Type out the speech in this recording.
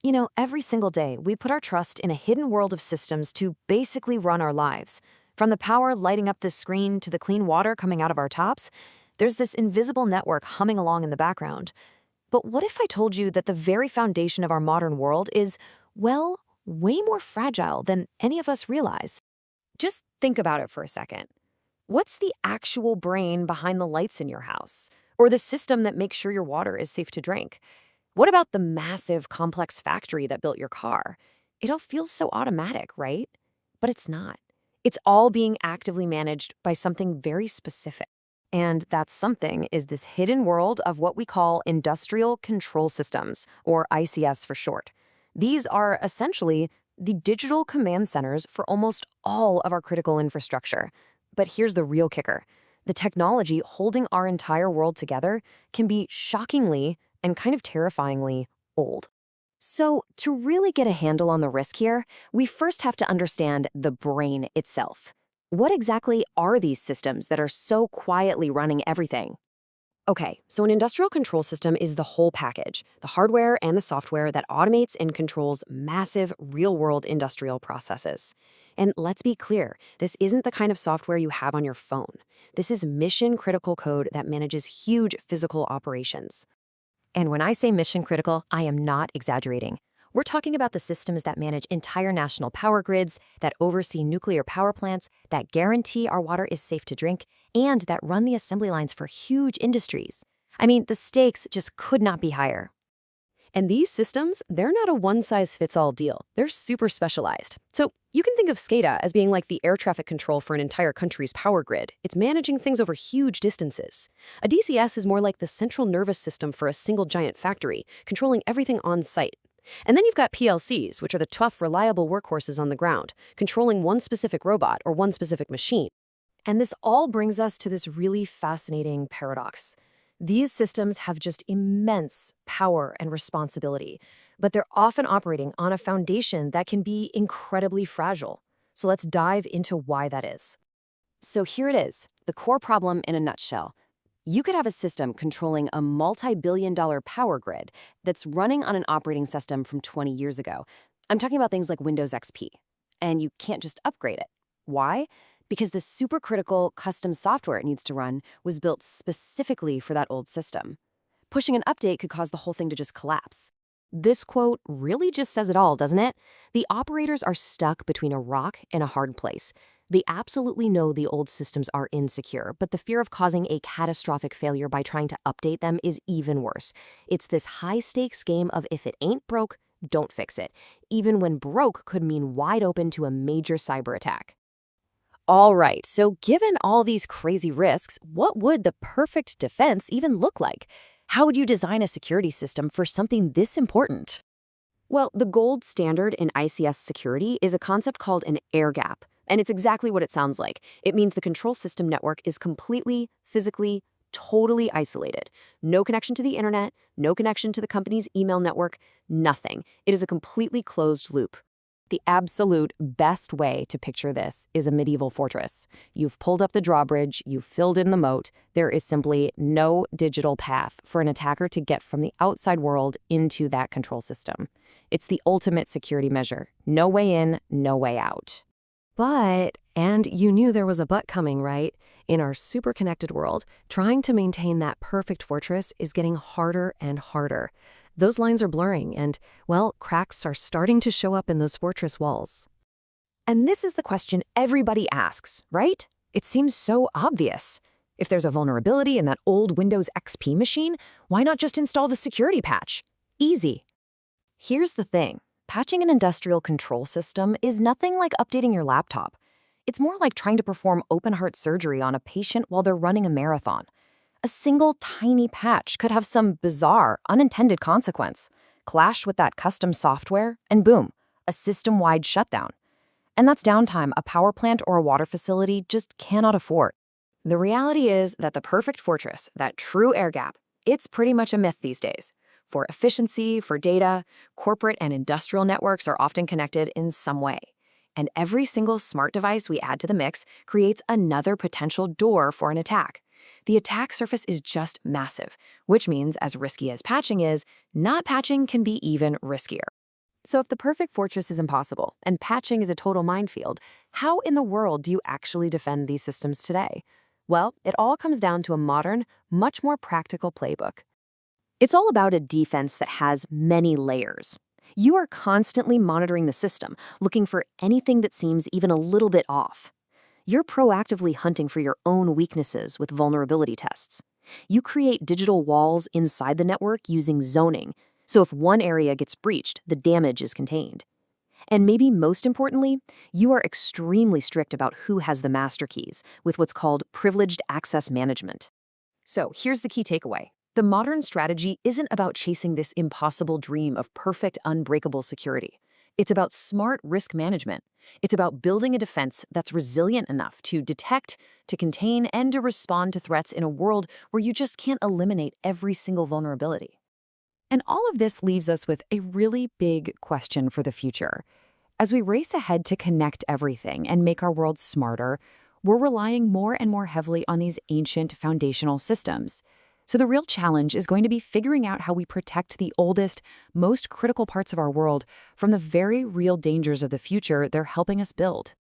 You know, every single day, we put our trust in a hidden world of systems to basically run our lives. From the power lighting up this screen to the clean water coming out of our taps, there's this invisible network humming along in the background. But what if I told you that the very foundation of our modern world is, well, way more fragile than any of us realize? Just think about it for a second. What's the actual brain behind the lights in your house? Or the system that makes sure your water is safe to drink? What about the massive, complex factory that built your car? It all feels so automatic, right? But it's not. It's all being actively managed by something very specific. And that something is this hidden world of what we call industrial control systems, or ICS for short. These are essentially the digital command centers for almost all of our critical infrastructure. But here's the real kicker. The technology holding our entire world together can be shockingly and kind of terrifyingly old. So, to really get a handle on the risk here, we first have to understand the brain itself. What exactly are these systems that are so quietly running everything? Okay, so an industrial control system is the whole package, the hardware and the software that automates and controls massive, real-world industrial processes. And let's be clear, this isn't the kind of software you have on your phone. This is mission-critical code that manages huge physical operations. And when I say mission critical, I am not exaggerating. We're talking about the systems that manage entire national power grids, that oversee nuclear power plants, that guarantee our water is safe to drink, and that run the assembly lines for huge industries. I mean, the stakes just could not be higher. And these systems, they're not a one-size-fits-all deal. They're super specialized. So you can think of SCADA as being like the air traffic control for an entire country's power grid. It's managing things over huge distances. A DCS is more like the central nervous system for a single giant factory, controlling everything on site. And then you've got PLCs, which are the tough, reliable workhorses on the ground, controlling one specific robot or one specific machine. And this all brings us to this really fascinating paradox. These systems have just immense power and responsibility, but they're often operating on a foundation that can be incredibly fragile. So let's dive into why that is. So here it is, the core problem in a nutshell. You could have a system controlling a multi-billion-dollar power grid that's running on an operating system from 20 years ago. I'm talking about things like Windows XP. And you can't just upgrade it. Why? Because the supercritical custom software it needs to run was built specifically for that old system. Pushing an update could cause the whole thing to just collapse. This quote really just says it all, doesn't it? The operators are stuck between a rock and a hard place. They absolutely know the old systems are insecure, but the fear of causing a catastrophic failure by trying to update them is even worse. It's this high-stakes game of if it ain't broke, don't fix it, even when broke could mean wide open to a major cyber attack. All right, so given all these crazy risks, what would the perfect defense even look like? How would you design a security system for something this important? Well, the gold standard in ICS security is a concept called an air gap, and it's exactly what it sounds like. It means the control system network is completely, physically, totally isolated. No connection to the internet, no connection to the company's email network, nothing. It is a completely closed loop. The absolute best way to picture this is a medieval fortress. You've pulled up the drawbridge, you've filled in the moat. There is simply no digital path for an attacker to get from the outside world into that control system. It's the ultimate security measure. No way in, no way out. And you knew there was a but coming, right? In our super connected world, trying to maintain that perfect fortress is getting harder and harder. Those lines are blurring and, well, cracks are starting to show up in those fortress walls. And this is the question everybody asks, right? It seems so obvious. If there's a vulnerability in that old Windows XP machine, why not just install the security patch? Easy. Here's the thing. Patching an industrial control system is nothing like updating your laptop. It's more like trying to perform open-heart surgery on a patient while they're running a marathon. A single tiny patch could have some bizarre, unintended consequence, clash with that custom software, and boom, a system-wide shutdown. And that's downtime a power plant or a water facility just cannot afford. The reality is that the perfect fortress, that true air gap, it's pretty much a myth these days. For efficiency, for data, corporate and industrial networks are often connected in some way. And every single smart device we add to the mix creates another potential door for an attack. The attack surface is just massive, which means as risky as patching is, not patching can be even riskier. So if the perfect fortress is impossible and patching is a total minefield, how in the world do you actually defend these systems today? Well, it all comes down to a modern, much more practical playbook. It's all about a defense that has many layers. You are constantly monitoring the system, looking for anything that seems even a little bit off. You're proactively hunting for your own weaknesses with vulnerability tests. You create digital walls inside the network using zoning, so if one area gets breached, the damage is contained. And maybe most importantly, you are extremely strict about who has the master keys with what's called privileged access management. So here's the key takeaway. The modern strategy isn't about chasing this impossible dream of perfect, unbreakable security. It's about smart risk management. It's about building a defense that's resilient enough to detect, to contain, and to respond to threats in a world where you just can't eliminate every single vulnerability. And all of this leaves us with a really big question for the future. As we race ahead to connect everything and make our world smarter, we're relying more and more heavily on these ancient foundational systems. So the real challenge is going to be figuring out how we protect the oldest, most critical parts of our world from the very real dangers of the future they're helping us build.